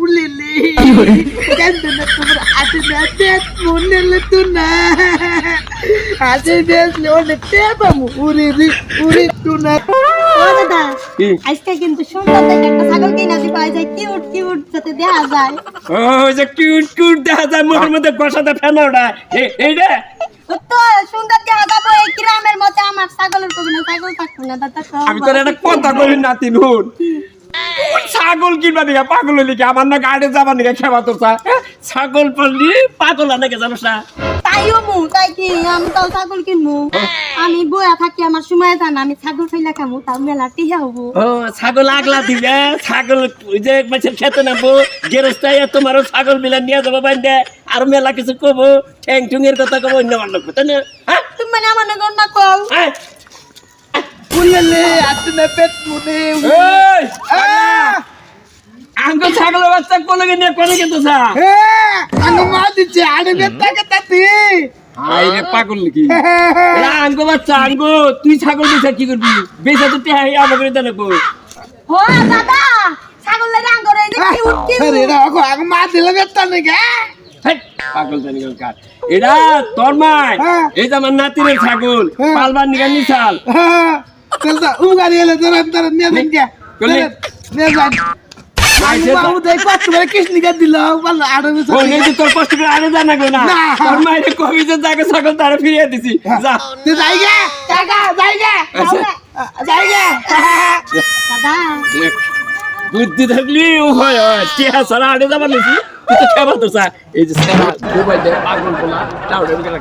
উলিলি কেন না তোমার হাতে না পেট মনে লতো না হাতে বেসলে ওনে পেপামু উরি উরি টুনা ও দাদা আজকে কিন্তু সুন্দর দেখে একটা ছাগল কিনা দিবা যায় কিউট কিউট সাথে দেখা যায় ও যে কিউট কিউট দেখা যায় মোর মধ্যে কষাতে ফেনাটা এইটা তো সুন্দর দেখা যাবো এই গ্রামের মধ্যে আমার ছাগলের কোনো ছাগল থাকতো না দাদা আমি তোর একটা কথা কই নাতি নুন ছাগল কিনবা দিকে পাগল হইলি কি আমার না গাড়ি যাবার দিকে খেবা তোর ছাগল পাললি পাগল আনাকে জানোস না তাইও মু তাই কি আমি তো ছাগল কিনবো আমি বয়া থাকি আমার সময় জানা আমি ছাগল ফেলা খামু তার মেলা টিহা হবো ও ছাগল আগলা দিবে ছাগল যে মাছের খেতে নামবো গেরস্তায় তোমারও ছাগল বিলা নিয়ে যাবো বাইন্দে আর মেলা কিছু কবো ঠ্যাং ঠুঙের কথা কবো অন্য মানুষ তাই না তুমি মানে আমার না গন্না কও উলিলি হাতে না পেট মনে আঙ্কল ছাগলের বাচ্চা কোলে নিয়ে কোনে কিন্তু সা আঙ্গ মা দিচ্ছে আড়ে বেতা কেতাতি আই রে পাগল নাকি আঙ্কো বাচ্চা আঙ্কো তুই ছাগল বেচা কি করবি বেচা তো তে আমাকে দেন কো ও দাদা ছাগলের রাং করে এই যে কিউট কিউট আরে রাখো আঙ্গ মা দিলে বেতা নাকি পাগল জানি কার এটা তোর মাই এই যে আমার নাতির ছাগল পালবার নিগা নিছাল চলতা উগারি এলে তোরা তোরা নিয়ে দেন কে নিয়ে যান বাবু দেখ কত করে কৃষ্ণ কা দিল বল আড়ে ও নেই যে তোর কষ্ট করে আরে জানা গো না তোর মায়ের কবি যে জায়গা ছাগল তারে ফিরিয়ে দিছি যা তুই যাই গে কাকা যাই গে যাই গে দাদা বুদ্ধি থাকলি ও হয় টিয়া সারা আড়ে যাবার নিছি তুই তো খেবা তো এই যে সারা মোবাইল দে পাগল বলা টাউডের গেলা